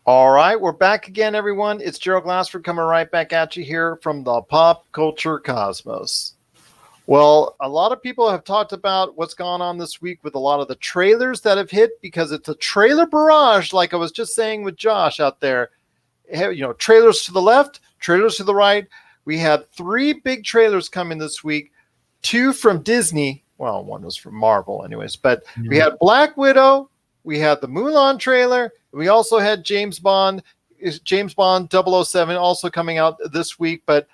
All right, we're back again, everyone. It's Gerald Glassford coming right back at you here from the pop culture cosmos. Well, a lot of people have talked about what's gone on this week with a lot of the trailers that have hit because it's a trailer barrage, like I was just saying with Josh out there. Trailers to the left, trailers to the right. We had three big trailers coming this week, two from Disney. Well, one was from Marvel, anyways. But we had Black Widow, we had the Mulan trailer, we also had James Bond 007 also coming out this week. But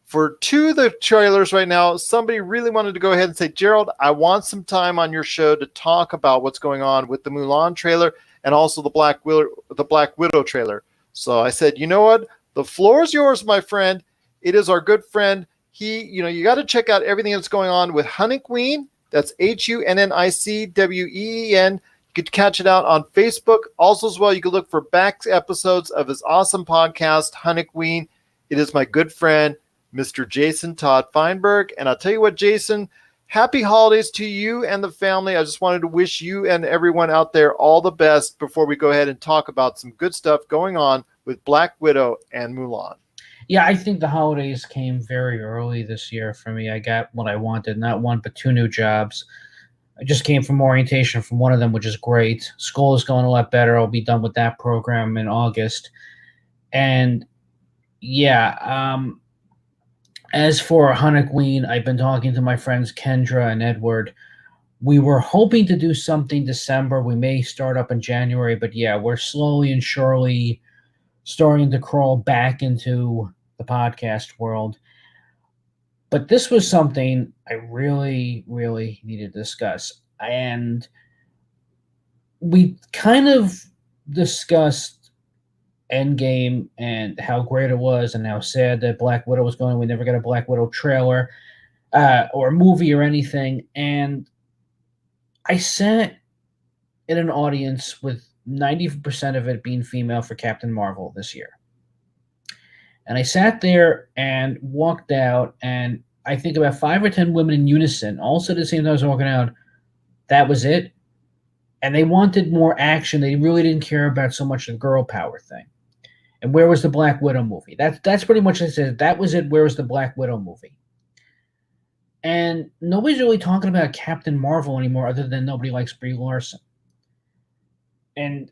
for two of the trailers right now, somebody really wanted to go ahead and say, Gerald, I want some time on your show to talk about what's going on with the Mulan trailer and also the Black Widow trailer. So I said, you know what? The floor is yours, my friend. It is our good friend. You got to check out everything that's going on with Hunniqueen. That's HUNNICWEEN. You could catch it out on Facebook. Also, as well, you can look for back episodes of his awesome podcast, Hunniqueen. It is my good friend, Mr. Jason Todd Fineburgh. And I'll tell you what, Jason, happy holidays to you and the family. I just wanted to wish you and everyone out there all the best before we go ahead and talk about some good stuff going on with Black Widow and Mulan. Yeah, I think the holidays came very early this year for me. I got what I wanted, not one, but two new jobs. I just came from orientation from one of them, which is great. School is going a lot better. I'll be done with that program in August. And yeah, as for Hunniqueen, I've been talking to my friends Kendra and Edward. We were hoping to do something December. We may start up in January, but yeah, we're slowly and surely starting to crawl back into the podcast world. But this was something I really, really needed to discuss. And we kind of discussed Endgame and how great it was and how sad that Black Widow was going. We never got a Black Widow trailer or movie or anything. And I sat in an audience with 90% of it being female for Captain Marvel this year. And I sat there and walked out, and I think about 5 or 10 women in unison all said at the same time I was walking out, that was it. And they wanted more action. They really didn't care about so much the girl power thing. And where was the Black Widow movie? That's pretty much what I said. That was it. Where was the Black Widow movie? And nobody's really talking about Captain Marvel anymore other than nobody likes Brie Larson. And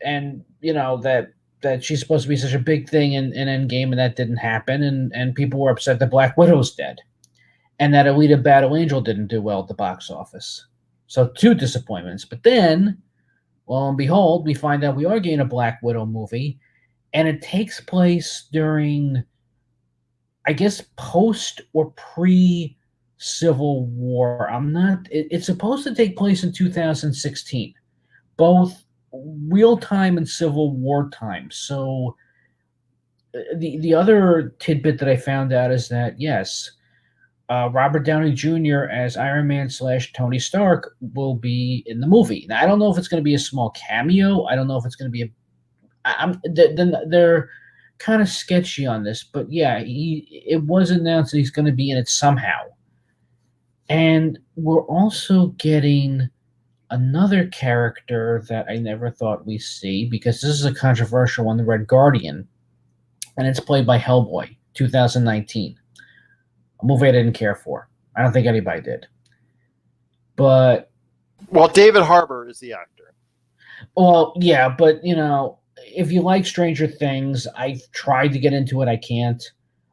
that she's supposed to be such a big thing in Endgame, and that didn't happen, and people were upset that Black Widow's dead, and that Alita Battle Angel didn't do well at the box office. So 2 disappointments. But then, lo and behold, we find out we are getting a Black Widow movie, and it takes place during, I guess, post or pre-Civil War. It's supposed to take place in 2016, both real time and Civil War time. So the other tidbit that I found out is that, yes, Robert Downey Jr. as Iron Man / Tony Stark will be in the movie. Now, I don't know if it's going to be a small cameo. I don't know if it's going to be they're kind of sketchy on this, but yeah, it was announced that he's going to be in it somehow. And we're also getting another character that I never thought we'd see, because this is a controversial one, the Red Guardian, and it's played by Hellboy, 2019. A movie I didn't care for. I don't think anybody did. But... Well, David Harbour is the actor. Well, yeah, but, if you like Stranger Things, I've tried to get into it. I can't.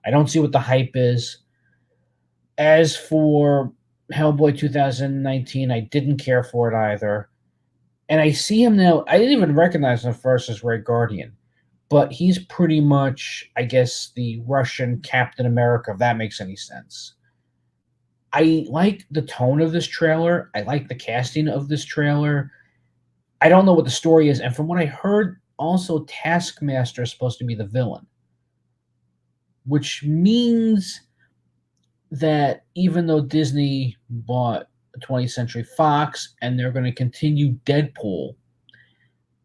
I don't see what the hype is. As for Hellboy 2019, I didn't care for it either. And I see him now. I didn't even recognize him first as Red Guardian. But he's pretty much, I guess, the Russian Captain America, if that makes any sense. I like the tone of this trailer. I like the casting of this trailer. I don't know what the story is. And from what I heard, also Taskmaster is supposed to be the villain. Which means that even though Disney bought 20th Century Fox and they're going to continue Deadpool,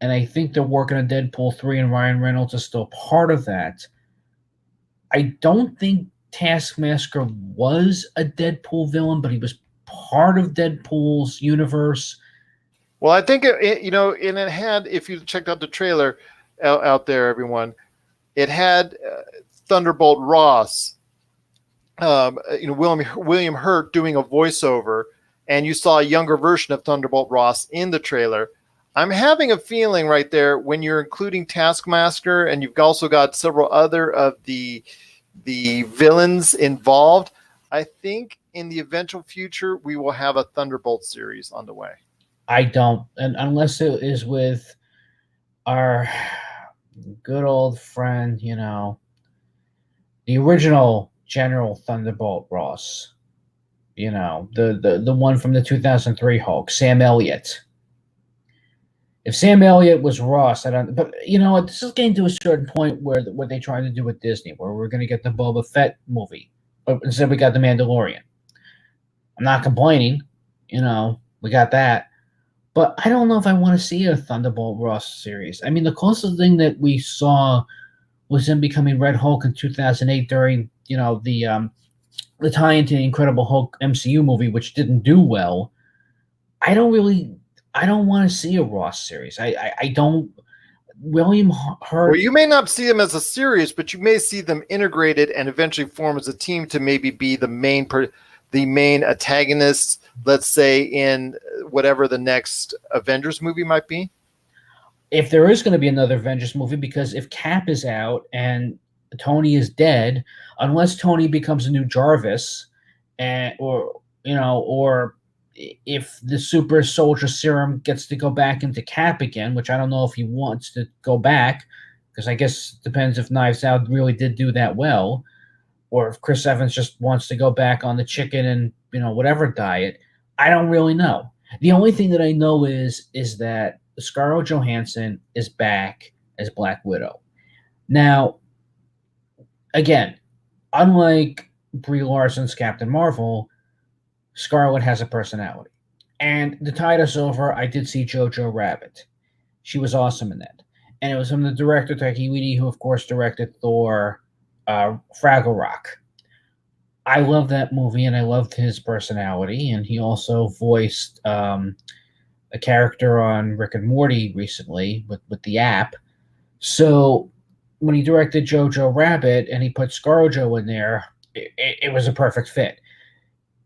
and I think they're working on Deadpool 3 and Ryan Reynolds is still part of that, I don't think Taskmaster was a Deadpool villain, but he was part of Deadpool's universe. Well, I think, it had, if you checked out the trailer, out there, everyone. It had Thunderbolt Ross, William Hurt doing a voiceover, and you saw a younger version of Thunderbolt Ross in the trailer. I'm having a feeling right there when you're including Taskmaster and you've also got several other of the villains involved. I think in the eventual future we will have a Thunderbolt series on the way. I don't, and unless it is with our good old friend, the original General Thunderbolt Ross, the one from the 2003 Hulk, Sam Elliott. If Sam Elliott was Ross, I don't. But this is getting to a certain point where what they trying to do with Disney, where we're going to get the Boba Fett movie, but instead we got the Mandalorian. I'm not complaining, we got that, but I don't know if I want to see a Thunderbolt Ross series. I mean, the closest thing that we saw was him becoming Red Hulk in 2008 during the tie-in to the Incredible Hulk MCU movie, which didn't do well. I don't want to see a Ross series. I don't. William Hurt. Well, you may not see them as a series, but you may see them integrated and eventually form as a team to maybe be the main antagonists. Let's say in whatever the next Avengers movie might be. If there is going to be another Avengers movie, because if Cap is out and Tony is dead, unless Tony becomes a new Jarvis, or if the super soldier serum gets to go back into Cap again, which I don't know if he wants to go back, because I guess it depends if Knives Out really did do that well, or if Chris Evans just wants to go back on the chicken and whatever diet. I don't really know. The only thing that I know is that Scarlett Johansson is back as Black Widow. Now, again, unlike Brie Larson's Captain Marvel, Scarlett has a personality. And to tide us over, I did see Jojo Rabbit. She was awesome in that. And it was from the director Taika Waititi, who, of course, directed Thor, Fraggle Rock. I love that movie, and I loved his personality. And he also voiced a character on Rick and Morty recently with the app. So when he directed Jojo Rabbit and he put ScarJo in there, it was a perfect fit.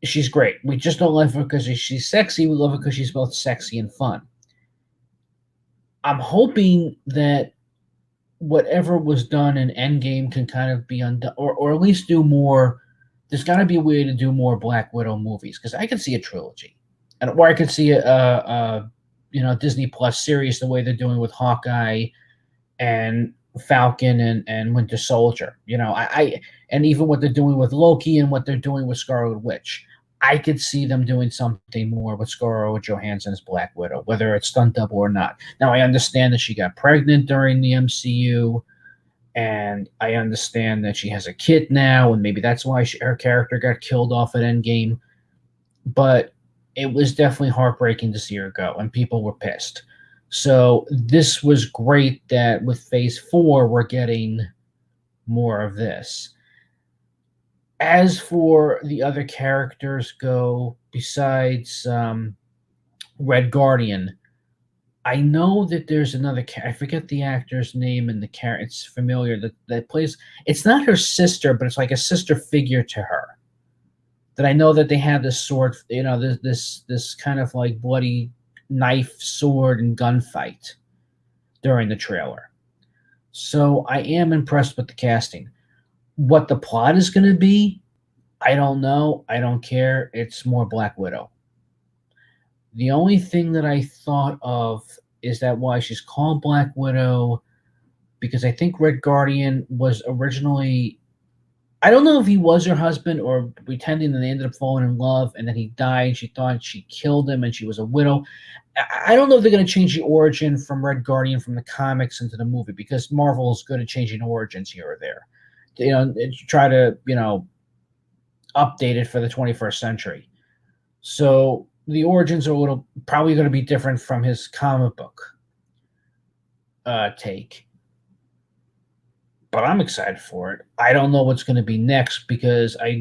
She's great. We just don't love her because she's sexy. We love her because she's both sexy and fun. I'm hoping that whatever was done in Endgame can kind of be undone, or at least do more. There's got to be a way to do more Black Widow movies, because I could see a trilogy, or I could see a Disney Plus series the way they're doing with Hawkeye and Falcon and Winter Soldier. And even what they're doing with Loki and what they're doing with Scarlet Witch. I could see them doing something more with Scarlett Johansson's Black Widow, whether it's stunt double or not. Now, I understand that she got pregnant during the MCU, and I understand that she has a kid now, and maybe that's why her character got killed off at Endgame. But it was definitely heartbreaking to see her go, and people were pissed. So this was great that with Phase 4, we're getting more of this. As for the other characters go, besides Red Guardian, I know that there's another I forget the actor's name and the character. It's familiar that plays. It's not her sister, but it's like a sister figure to her. That I know that they had this sword, this kind of like bloody knife, sword, and gunfight during the trailer. So I am impressed with the casting. What the plot is going to be, I don't know. I don't care. It's more Black Widow. The only thing that I thought of is that why she's called Black Widow, because I think Red Guardian was originally, I don't know if he was her husband or pretending that they ended up falling in love and then he died and she thought she killed him and she was a widow. I don't know if they're going to change the origin from Red Guardian from the comics into the movie, because Marvel is good at changing origins here or there. Try to, update it for the 21st century. So the origins are probably going to be different from his comic book take. But I'm excited for it. I don't know what's going to be next, because I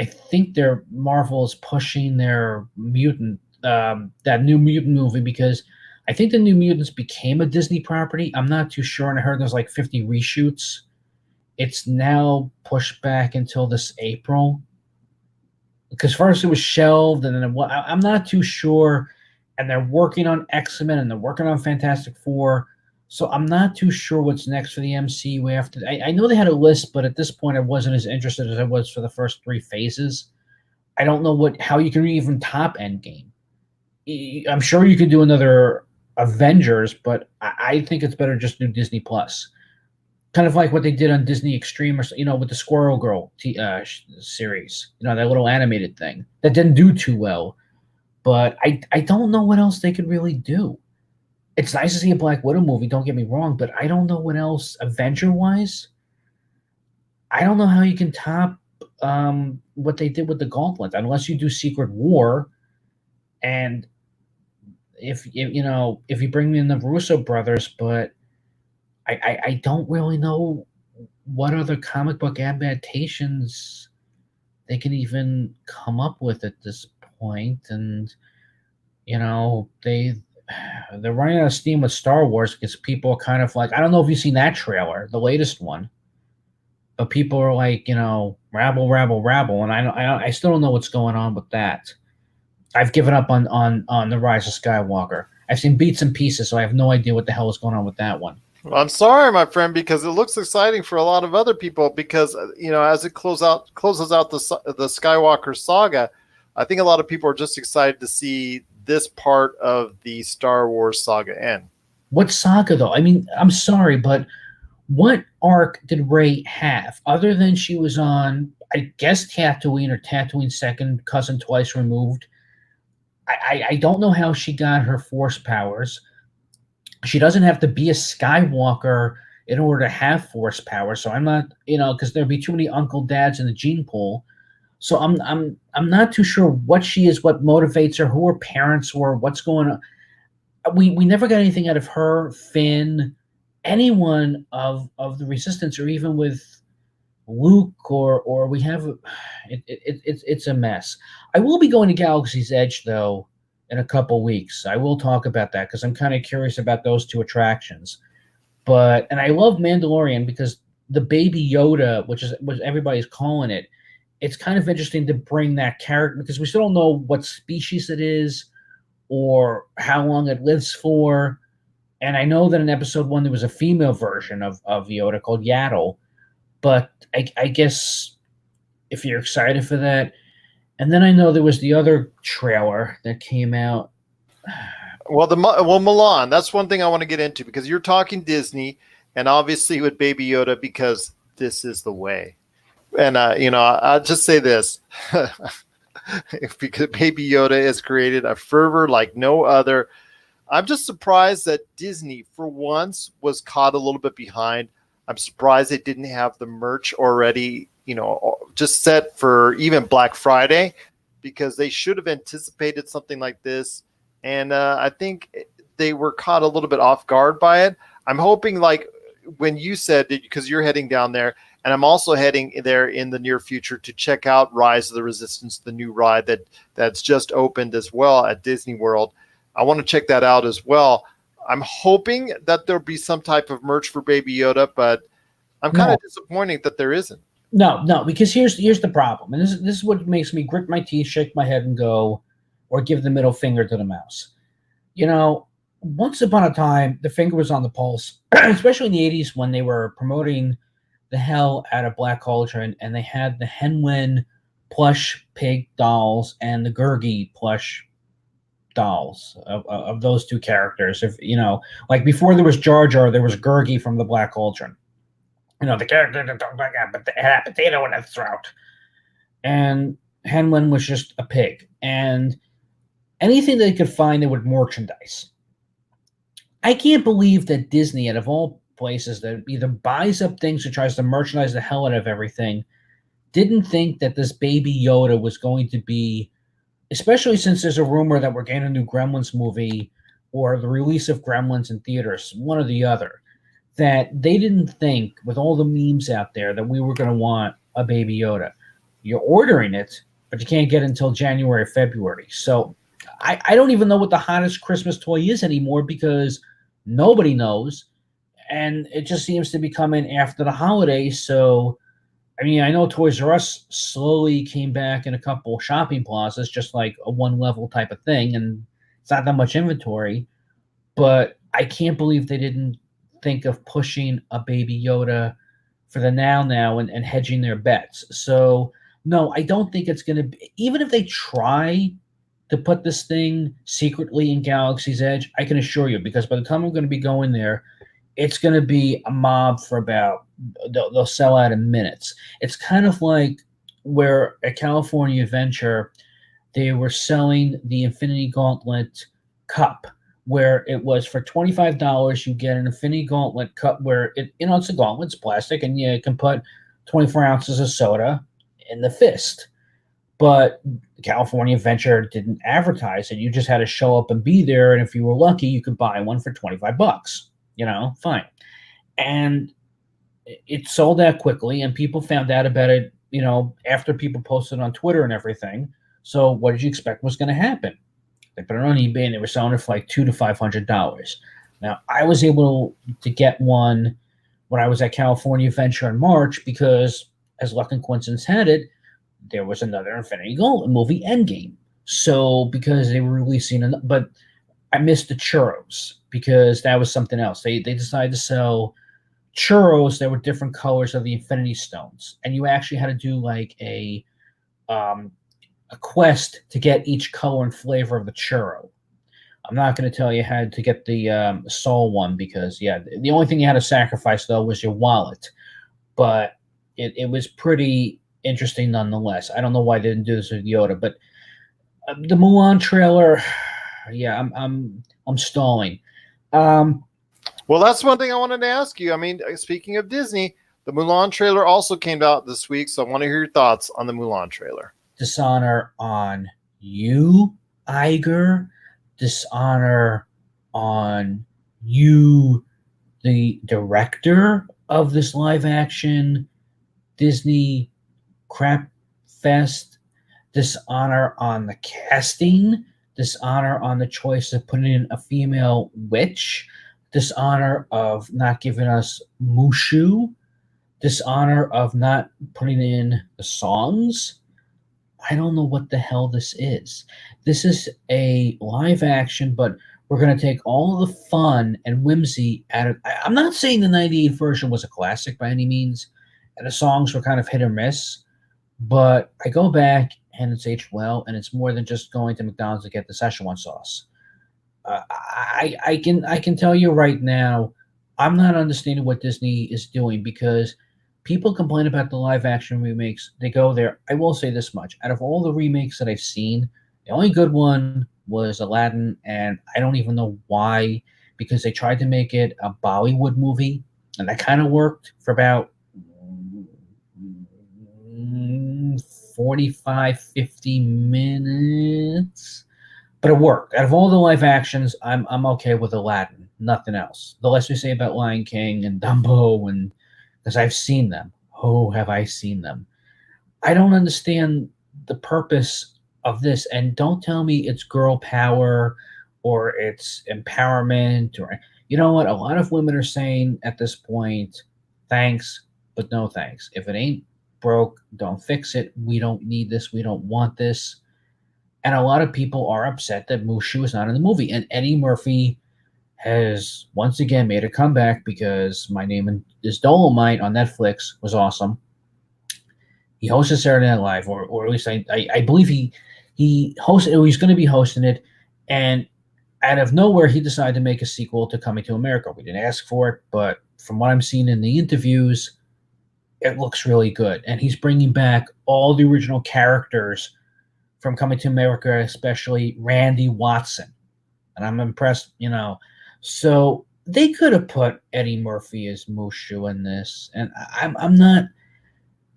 think Marvel is pushing their mutant, that new mutant movie, because I think the New Mutants became a Disney property. I'm not too sure, and I heard there's like 50 reshoots. It's now pushed back until this April because first it was shelved, and then I'm not too sure. And they're working on X-Men, and they're working on Fantastic Four. So I'm not too sure what's next for the MCU after. I know they had a list, but at this point, I wasn't as interested as I was for the first 3 phases. I don't know how you can even top Endgame. I'm sure you could do another Avengers, but I think it's better just do Disney Plus. Kind of like what they did on Disney Extreme, or with the Squirrel Girl series. That little animated thing that didn't do too well. But I don't know what else they could really do. It's nice to see a Black Widow movie, don't get me wrong, but I don't know what else, Avenger-wise. I don't know how you can top what they did with the Gauntlet, unless you do Secret War, and if you bring in the Russo brothers, but I don't really know what other comic book adaptations they can even come up with at this point, and they're running out of steam with Star Wars because people are kind of like, I don't know if you've seen that trailer, the latest one, but people are like, rabble, rabble, rabble, and I still don't know what's going on with that. I've given up on the Rise of Skywalker. I've seen bits and pieces, so I have no idea what the hell is going on with that one. Well, I'm sorry, my friend, because it looks exciting for a lot of other people. Because as it closes out the Skywalker saga, I think a lot of people are just excited to see this part of the Star Wars saga end. What saga, though? I mean, I'm sorry, but what arc did Rey have other than she was on, I guess, Tatooine, or Tatooine's second cousin twice removed? I don't know how she got her Force powers. She doesn't have to be a Skywalker in order to have Force powers. So I'm not, because there'd be too many Uncle Dads in the gene pool. So I'm not too sure what she is, what motivates her, who her parents were, what's going on. We never got anything out of her, Finn, anyone of the Resistance, or even with Luke, or we have it's a mess. I will be going to Galaxy's Edge though in a couple weeks. I will talk about that because I'm kind of curious about those 2 attractions. And I love Mandalorian because the Baby Yoda, which is what everybody's calling it, it's kind of interesting to bring that character because we still don't know what species it is or how long it lives for. And I know that in episode 1 there was a female version of Yoda called Yaddle. But I guess if you're excited for that. And then I know there was the other trailer that came out. Well, Milan, that's one thing I want to get into because you're talking Disney and obviously with Baby Yoda because this is the way. And, I'll just say this. Because Baby Yoda has created a fervor like no other. I'm just surprised that Disney, for once, was caught a little bit behind. I'm surprised they didn't have the merch already, just set for even Black Friday, because they should have anticipated something like this. And I think they were caught a little bit off guard by it. I'm hoping, like when you said, because you're heading down there, and I'm also heading there in the near future to check out Rise of the Resistance, the new ride that's just opened as well at Disney World. I want to check that out as well. I'm hoping that there'll be some type of merch for Baby Yoda, but I'm kind of disappointed that there isn't. No, because here's the problem, and this is what makes me grit my teeth, shake my head, and go, or give the middle finger to the mouse. Once upon a time, the finger was on the pulse, especially in the 80s when they were promoting the hell out of Black culture, and they had the Henwin plush pig dolls and the Gurgi plush dolls of those 2 characters. If like before there was Jar Jar, there was Gurgi from the Black Cauldron. The character that don't like it, but they had a potato in its throat. And Henwin was just a pig. And anything they could find, they would merchandise. I can't believe that Disney, out of all places, that either buys up things or tries to merchandise the hell out of everything, didn't think that this Baby Yoda was going to be, especially since there's a rumor that we're getting a new Gremlins movie or the release of Gremlins in theaters, one or the other, that they didn't think, with all the memes out there, that we were going to want a Baby Yoda. You're ordering it, but you can't get it until January or February. So I don't even know what the hottest Christmas toy is anymore because nobody knows. And it just seems to be coming after the holidays. So, I mean, I know Toys R Us slowly came back in a couple shopping plazas, just like a one level type of thing. And it's not that much inventory. But I can't believe they didn't think of pushing a Baby Yoda for the now and hedging their bets. So, no, I don't think it's going to be, even if they try to put this thing secretly in Galaxy's Edge, I can assure you, because by the time I'm going to be going there, it's going to be a mob for about, they'll sell out in minutes. It's kind of like where at California Adventure, they were selling the Infinity Gauntlet cup, where it was for $25, you get an Infinity Gauntlet cup where it's a gauntlet, it's plastic, and you can put 24 ounces of soda in the fist. But California Adventure didn't advertise it. You just had to show up and be there, and if you were lucky, you could buy one for $25. Fine. And it sold out quickly, and people found out about it, after people posted on Twitter and everything. So what did you expect was going to happen? They put it on eBay, and they were selling it for like $200 to $500. Now, I was able to get one when I was at California Adventure in March because, as luck and coincidence had it, there was another Infinity Gauntlet movie, Endgame. So, because they were releasing, but I missed the churros because that was something else. They decided to sell churros that were different colors of the Infinity Stones, and you actually had to do like a quest to get each color and flavor of the churro. I'm not going to tell you how to get the soul one because, the only thing you had to sacrifice, though, was your wallet. But it was pretty interesting nonetheless. I don't know why they didn't do this with Yoda, but the Mulan trailer, I'm stalling. Well, that's one thing I wanted to ask you. I mean, speaking of Disney, the Mulan trailer also came out this week, so I want to hear your thoughts on the Mulan trailer. Dishonor on you, Iger. Dishonor on you, the director of this live action Disney crap fest. Dishonor on the casting. Dishonor on the choice of putting in a female witch. Dishonor of not giving us Mushu. Dishonor of not putting in the songs. I don't know what the hell this is. This is a live action, but we're going to take all the fun and whimsy out of. I'm not saying the 98 version was a classic by any means, and the songs were kind of hit or miss, but I go back and it's aged well, and it's more than just going to McDonald's to get the Szechuan sauce. I can tell you right now, I'm not understanding what Disney is doing because people complain about the live action remakes. They go there. I will say this much. Out of all the remakes that I've seen, the only good one was Aladdin, and I don't even know why, because they tried to make it a Bollywood movie, and that kind of worked for about 45, 50 minutes. But it worked. Out of all the live actions, I'm okay with Aladdin. Nothing else. The less we say about Lion King and Dumbo, and because I've seen them. Oh, have I seen them? I don't understand the purpose of this. And don't tell me it's girl power or it's empowerment or you know what? A lot of women are saying at this point, thanks, but no thanks. If it ain't broke, don't fix it. We don't need this. We don't want this. And a lot of people are upset that Mushu is not in the movie. And Eddie Murphy has once again made a comeback because My Name is Dolomite on Netflix was awesome. He hosted Saturday Night Live, or at least I believe he hosted. He's going to be hosting it, and out of nowhere, he decided to make a sequel to Coming to America. We didn't ask for it, but from what I'm seeing in the interviews, it looks really good. And he's bringing back all the original characters from Coming to America, especially Randy Watson. And I'm impressed, So they could have put Eddie Murphy as Mushu in this. And I'm not,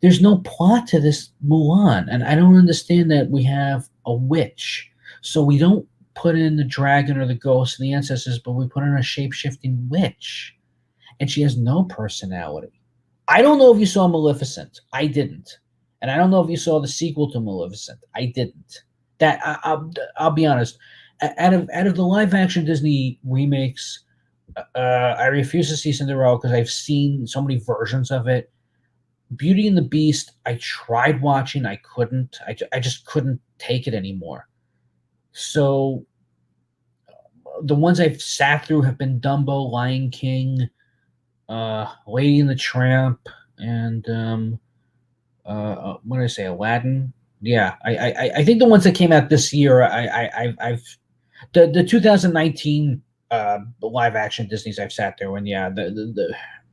there's no plot to this Mulan. And I don't understand that we have a witch. So we don't put in the dragon or the ghost and the ancestors, but we put in a shape-shifting witch. And she has no personality. I don't know if you saw Maleficent. I didn't. And I don't know if you saw the sequel to Maleficent. I didn't. That I'll be honest. Out of the live action Disney remakes, I refuse to see Cinderella because I've seen so many versions of it. Beauty and the Beast, I tried watching, I couldn't. I just couldn't take it anymore. So the ones I've sat through have been Dumbo, Lion King, Lady and the Tramp, and what did I say, Aladdin? Yeah, I think the ones that came out this year, I've the 2019 live action Disney's I've sat there and yeah,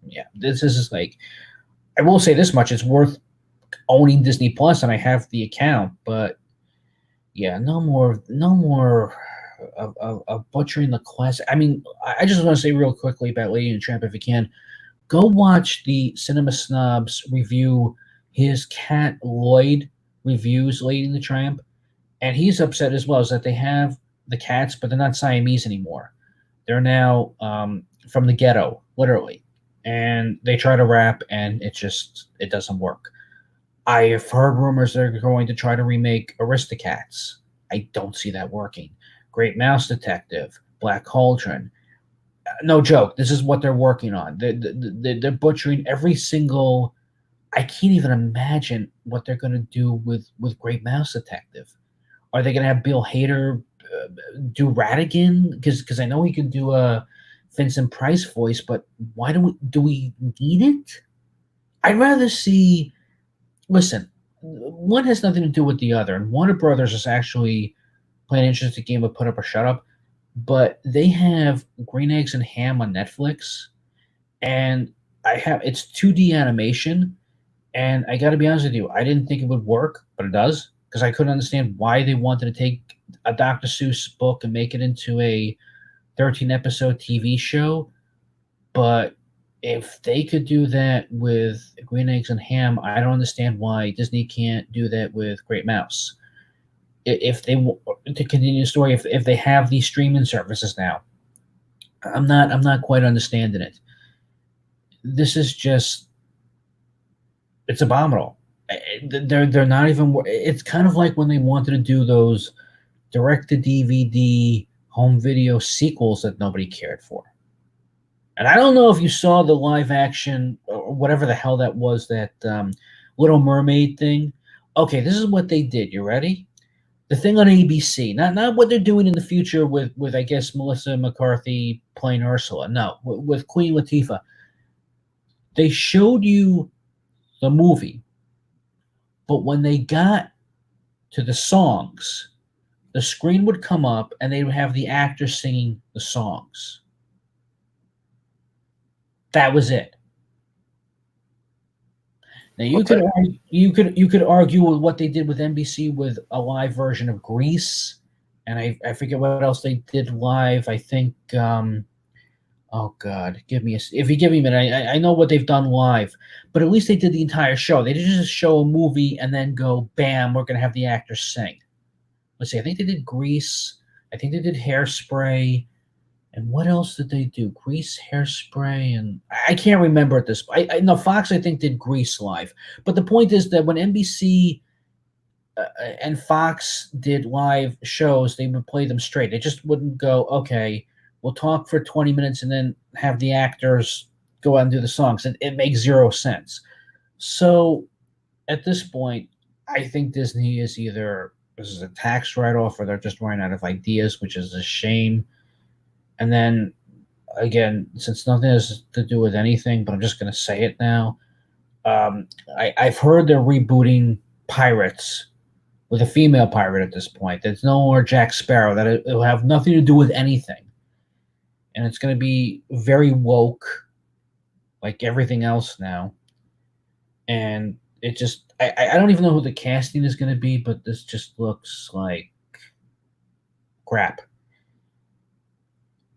yeah, this is like, I will say this much: it's worth owning Disney Plus, and I have the account. But yeah, no more of butchering the classic. I mean, I just want to say real quickly about Lady and the Tramp, if you can, go watch the Cinema Snobs review his cat Lloyd reviews Lady and the Tramp, and he's upset as well. Is that they have the cats, but they're not Siamese anymore. They're now from the ghetto, literally, and they try to rap, and it doesn't work. I have heard rumors they're going to try to remake Aristocats. I don't see that working. Great Mouse Detective, Black Cauldron. No joke. This is what they're working on. They're butchering every single. I can't even imagine what they're going to do with Great Mouse Detective. Are they going to have Bill Hader do Radigan? Because I know he can do a Vincent Price voice, but why do we need it? I'd rather see. Listen, one has nothing to do with the other, and Warner Brothers is actually playing an interesting game of put up or shut up. But they have Green Eggs and Ham on Netflix, and it's 2D animation, and I got to be honest with you, I didn't think it would work, but it does, because I couldn't understand why they wanted to take a Dr. Seuss book and make it into a 13-episode TV show. But if they could do that with Green Eggs and Ham, I don't understand why Disney can't do that with Great Mouse. If they to continue the story, if they have these streaming services now, I'm not quite understanding it. This is just, it's abominable. They're not even. It's kind of like when they wanted to do those direct to DVD home video sequels that nobody cared for. And I don't know if you saw the live action or whatever the hell that was, that Little Mermaid thing. Okay, this is what they did. You ready? The thing on ABC, not what they're doing in the future with I guess Melissa McCarthy playing Ursula. No, with Queen Latifah. They showed you the movie, but when they got to the songs, the screen would come up and they would have the actors singing the songs. That was it. Now you could argue with what they did with NBC with a live version of Grease, and I forget what else they did live. I think oh God, if you give me a minute, I know what they've done live, but at least they did the entire show. They didn't just show a movie and then go bam, we're gonna have the actors sing. Let's see, I think they did Grease. I think they did Hairspray. And what else did they do? Grease, Hairspray, and I can't remember at this point. No, Fox, I think, did Grease live. But the point is that when NBC and Fox did live shows, they would play them straight. They just wouldn't go, okay, we'll talk for 20 minutes and then have the actors go out and do the songs. It makes zero sense. So at this point, I think Disney is either this is a tax write-off or they're just running out of ideas, which is a shame. And then, again, since nothing has to do with anything, but I'm just going to say it now, I've heard they're rebooting Pirates with a female pirate at this point. There's no more Jack Sparrow. That it'll have nothing to do with anything. And it's going to be very woke, like everything else now. And it just, I don't even know who the casting is going to be, but this just looks like crap.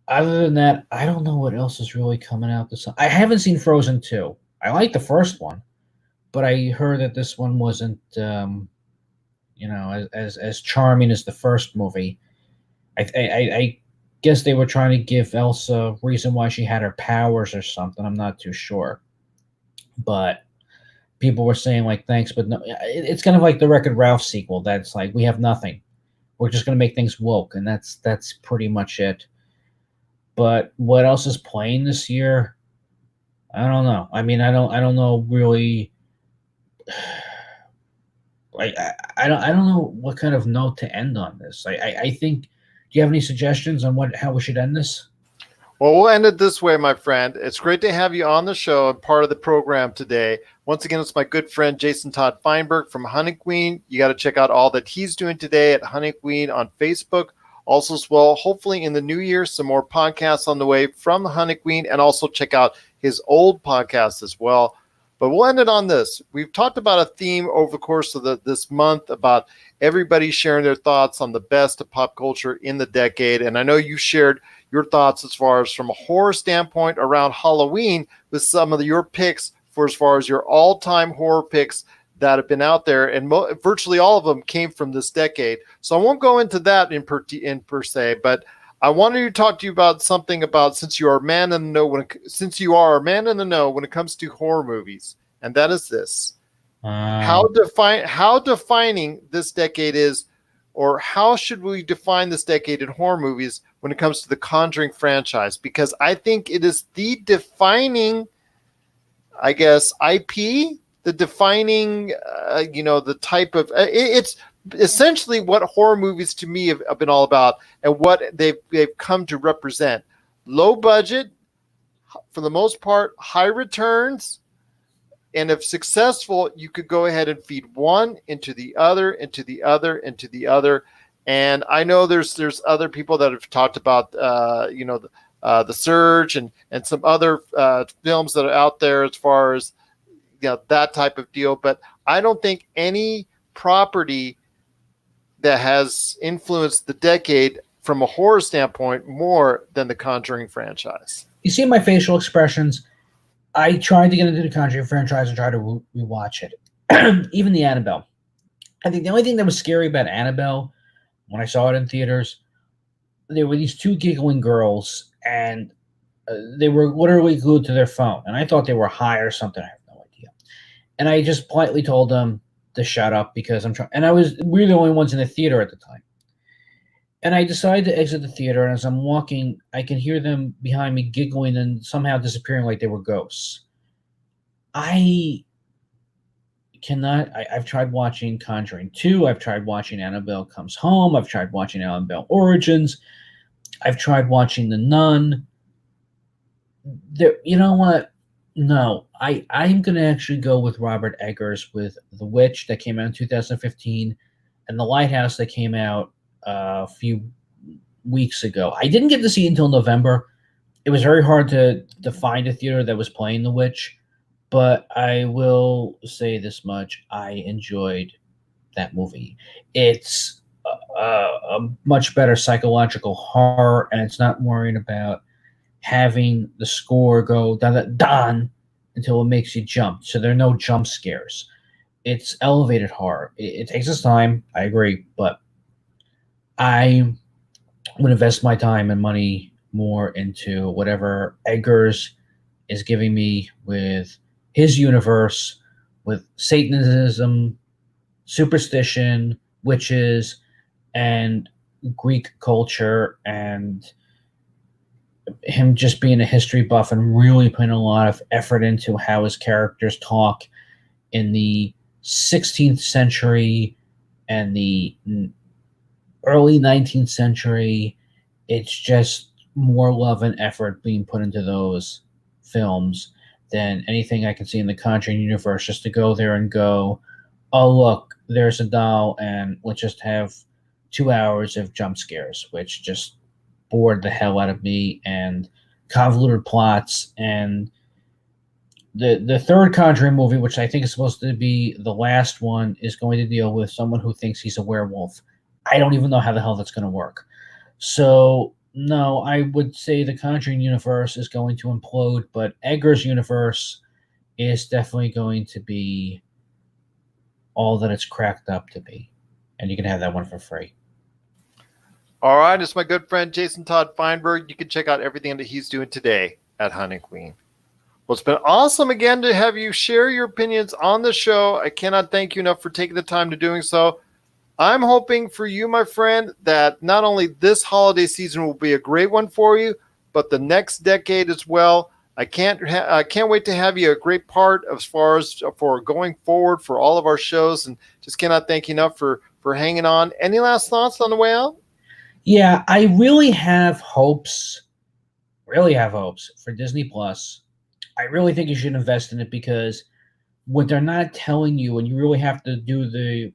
Other than that, I don't know what else is really coming out this. I haven't seen Frozen 2. I like the first one, but I heard that this one wasn't, as charming as the first movie. I guess they were trying to give Elsa a reason why she had her powers or something. I'm not too sure, but people were saying like thanks, but no. It's kind of like the Wreck-It Ralph sequel. That's like we have nothing. we're just going to make things woke, and that's pretty much it. But what else is playing this year? I don't know. I mean, I don't know really. I don't know what kind of note to end on this. I think. Do you have any suggestions on how we should end this? Well, we'll end it this way, my friend. It's great to have you on the show and part of the program today. Once again, it's my good friend Jason Todd Fineburgh from Hunting Queen. You got to check out all that he's doing today at Hunting Queen on Facebook. Also, as well, hopefully in the new year, some more podcasts on the way from the Hunting Queen, and also check out his old podcast as well. But we'll end it on this. We've talked about a theme over the course of this month about everybody sharing their thoughts on the best of pop culture in the decade. And I know you shared your thoughts as far as from a horror standpoint around Halloween with some of your picks for as far as your all-time horror picks that have been out there. And virtually all of them came from this decade. So I won't go into that in per se, but I wanted to talk to you about something about since you are a man in the know when it comes to horror movies, and that is this: how defining this decade is, or how should we define this decade in horror movies when it comes to the Conjuring franchise? Because I think it is the defining, I guess, IP, the defining, the type of it's essentially what horror movies to me have been all about, and what they've come to represent. Low budget, for the most part, high returns, and if successful, you could go ahead and feed one into the other, into the other, into the other. And I know there's other people that have talked about The Surge and some other films that are out there as far as that type of deal, but I don't think any property that has influenced the decade from a horror standpoint more than the Conjuring franchise. You see my facial expressions. I tried to get into the Conjuring franchise and try to rewatch it. Even the Annabelle. I think the only thing that was scary about Annabelle when I saw it in theaters, there were these two giggling girls, and they were literally glued to their phone. And I thought they were high or something. I have no idea. And I just politely told them to shut up because I'm trying. And we were the only ones in the theater at the time. And I decided to exit the theater, and as I'm walking, I can hear them behind me giggling and somehow disappearing like they were ghosts. I've tried watching Conjuring 2. I've tried watching Annabelle Comes Home. I've tried watching Annabelle Origins. I've tried watching The Nun. You know what? No, I'm going to actually go with Robert Eggers with The Witch that came out in 2015 and The Lighthouse that came out a few weeks ago. I didn't get to see it until November. It was very hard to find a theater that was playing The Witch, but I will say this much. I enjoyed that movie. It's a much better psychological horror, and it's not worrying about having the score go dun until it makes you jump. So there are no jump scares. It's elevated horror. It takes its time, I agree, but I would invest my time and money more into whatever Eggers is giving me with his universe, with Satanism, superstition, witches, and Greek culture, and him just being a history buff and really putting a lot of effort into how his characters talk in the 16th century and the early 19th century. It's just more love and effort being put into those films than anything I can see in the Conjuring universe, just to go there and go, oh, look, there's a doll, and let's just have 2 hours of jump scares, which just bored the hell out of me, and convoluted plots. And the third Conjuring movie, which I think is supposed to be the last one, is going to deal with someone who thinks he's a werewolf. I don't even know how the hell that's going to work. So, no, I would say the Conjuring universe is going to implode, but Eggers' universe is definitely going to be all that it's cracked up to be. And you can have that one for free. All right, it's my good friend Jason Todd Fineburgh. You can check out everything that he's doing today at Hunting Queen. Well, it's been awesome again to have you share your opinions on the show. I cannot thank you enough for taking the time to doing so. I'm hoping for you, my friend, that not only this holiday season will be a great one for you, but the next decade as well. I can't wait to have you a great part as far as for going forward for all of our shows, and just cannot thank you enough for hanging on. Any last thoughts on the way out? Yeah, I really have hopes for Disney Plus. I really think you should invest in it because what they're not telling you, and you really have to do the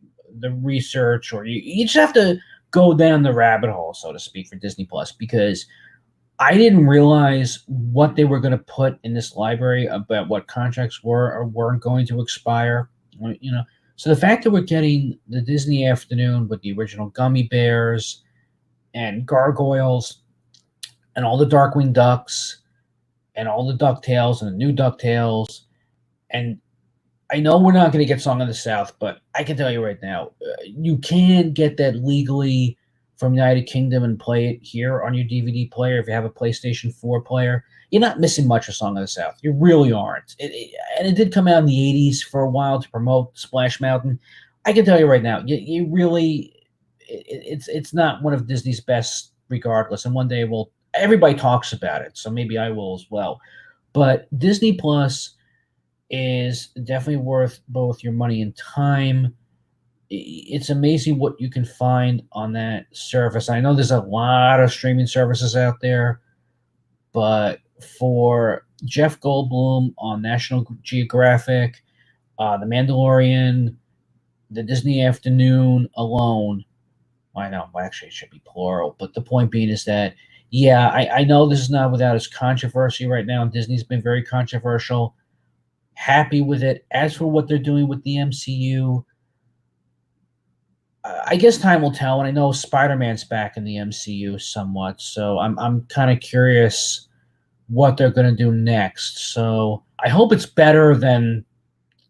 research, or you just have to go down the rabbit hole, so to speak, for Disney Plus, because I didn't realize what they were going to put in this library about what contracts were or weren't going to expire. You know, so the fact that we're getting the Disney Afternoon with the original Gummy Bears and Gargoyles and all the Darkwing Ducks and all the DuckTales and the new DuckTales, and I know we're not going to get Song of the South, but I can tell you right now, you can get that legally from United Kingdom and play it here on your DVD player if you have a PlayStation 4 player. You're not missing much of Song of the South. You really aren't. And it did come out in the 80s for a while to promote Splash Mountain. I can tell you right now, you really, it's not one of Disney's best regardless. And one day everybody talks about it, so maybe I will as well. But Disney Plus is definitely worth both your money and time. It's amazing what you can find on that service. I know there's a lot of streaming services out there, but for Jeff Goldblum on National Geographic, The Mandalorian, the Disney Afternoon alone, I know, well, actually it should be plural, but the point being is that, yeah, I know this is not without its controversy right now. Disney's been very controversial. Happy with it. As for what they're doing with the MCU, I guess time will tell. And I know Spider-Man's back in the MCU somewhat, so I'm kind of curious what they're going to do next. So I hope it's better than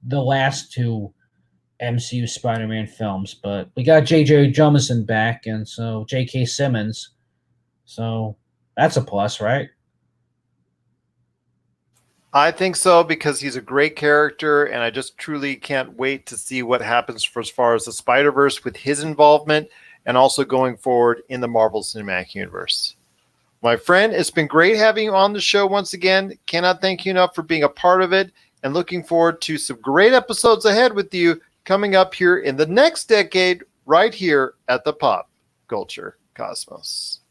the last two MCU Spider-Man films. But we got J.J. Jameson back, and so J.K. Simmons. So that's a plus, right? I think so because he's a great character, and I just truly can't wait to see what happens for as far as the Spider-Verse with his involvement and also going forward in the Marvel Cinematic Universe. My friend, it's been great having you on the show once again. Cannot thank you enough for being a part of it, and looking forward to some great episodes ahead with you coming up here in the next decade right here at the Pop Culture Cosmos.